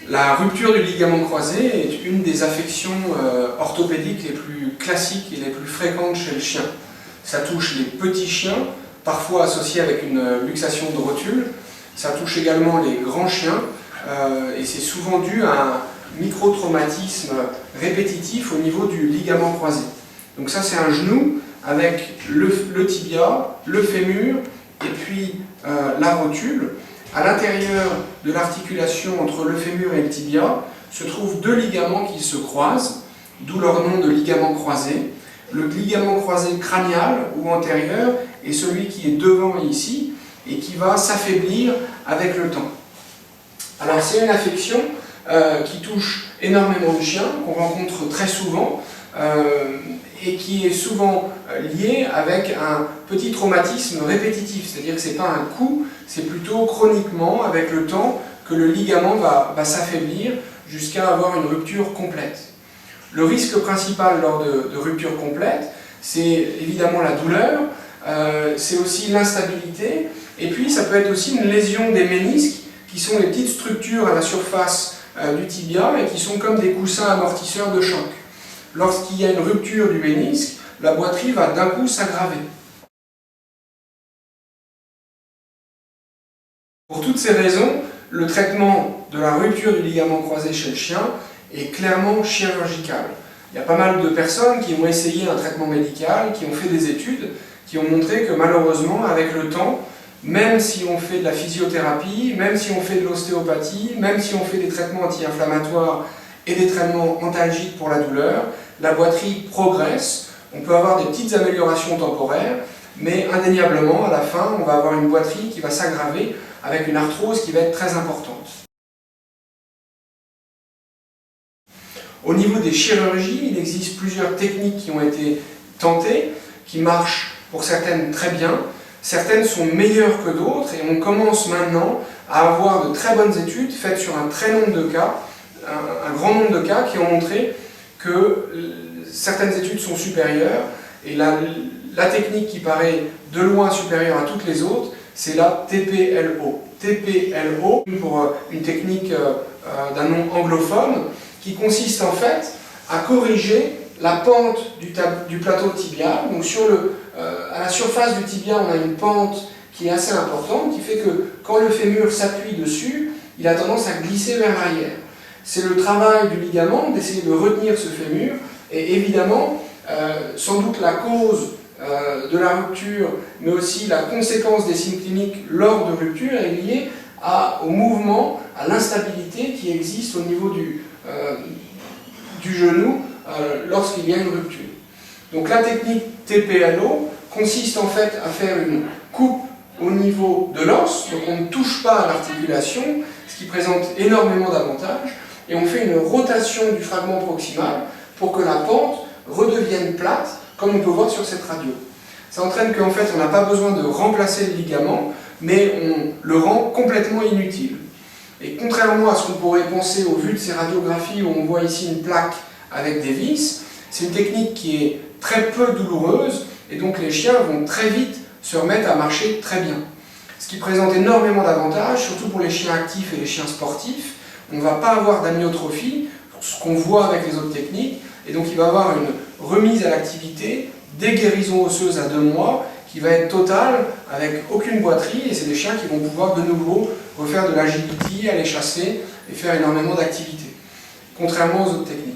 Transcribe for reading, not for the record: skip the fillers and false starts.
La rupture du ligament croisé est une des affections orthopédiques les plus classiques et les plus fréquentes chez le chien. Ça touche les petits chiens, parfois associés avec une luxation de rotule. Ça touche également les grands chiens et c'est souvent dû à un micro-traumatisme répétitif au niveau du ligament croisé. Donc ça, c'est un genou avec le tibia, le fémur et puis la rotule. À l'intérieur de l'articulation entre le fémur et le tibia se trouvent deux ligaments qui se croisent, d'où leur nom de ligament croisé. Le ligament croisé crânial ou antérieur est celui qui est devant ici et qui va s'affaiblir avec le temps. Alors c'est une affection qui touche énormément de chiens, qu'on rencontre très souvent et qui est souvent liée avec un petit traumatisme répétitif, c'est-à-dire que ce n'est pas un coup, c'est plutôt chroniquement, avec le temps, que le ligament va s'affaiblir jusqu'à avoir une rupture complète. Le risque principal lors de rupture complète, c'est évidemment la douleur, c'est aussi l'instabilité, et puis ça peut être aussi une lésion des ménisques, qui sont les petites structures à la surface du tibia et qui sont comme des coussins amortisseurs de choc. Lorsqu'il y a une rupture du ménisque, la boiterie va d'un coup s'aggraver. Pour toutes ces raisons, le traitement de la rupture du ligament croisé chez le chien est clairement chirurgical. Il y a pas mal de personnes qui ont essayé un traitement médical, qui ont fait des études, qui ont montré que malheureusement, avec le temps, même si on fait de la physiothérapie, même si on fait de l'ostéopathie, même si on fait des traitements anti-inflammatoires et des traitements antalgiques pour la douleur, la boiterie progresse. On peut avoir des petites améliorations temporaires, mais indéniablement, à la fin, on va avoir une boiterie qui va s'aggraver avec une arthrose qui va être très importante. Au niveau des chirurgies, il existe plusieurs techniques qui ont été tentées, qui marchent pour certaines très bien. Certaines sont meilleures que d'autres et on commence maintenant à avoir de très bonnes études faites sur un très nombre de cas, un grand nombre de cas qui ont montré que certaines études sont supérieures et la technique qui paraît de loin supérieure à toutes les autres, c'est la TPLO. TPLO, pour une technique d'un nom anglophone, qui consiste en fait à corriger la pente du plateau tibial. Donc à la surface du tibia, on a une pente qui est assez importante, qui fait que quand le fémur s'appuie dessus, il a tendance à glisser vers l'arrière. C'est le travail du ligament d'essayer de retenir ce fémur, et évidemment, sans doute la cause de la rupture, mais aussi la conséquence des signes cliniques lors de rupture est liée au mouvement, à l'instabilité qui existe au niveau du genou lorsqu'il y a une rupture. Donc la technique TPLO consiste en fait à faire une coupe au niveau de l'os, donc on ne touche pas à l'articulation, ce qui présente énormément d'avantages, et on fait une rotation du fragment proximal pour que la pente redevienne plate, comme on peut voir sur cette radio. Ça entraîne qu'en fait on n'a pas besoin de remplacer le ligament, mais on le rend complètement inutile. Et contrairement à ce qu'on pourrait penser au vu de ces radiographies où on voit ici une plaque avec des vis, c'est une technique qui est très peu douloureuse et donc les chiens vont très vite se remettre à marcher très bien. Ce qui présente énormément d'avantages, surtout pour les chiens actifs et les chiens sportifs. On ne va pas avoir d'amyotrophie, ce qu'on voit avec les autres techniques, et donc il va y avoir une remise à l'activité, des guérisons osseuses à 2 mois, qui va être totale, avec aucune boiterie, et c'est des chiens qui vont pouvoir de nouveau refaire de l'agility, aller chasser et faire énormément d'activités, contrairement aux autres techniques.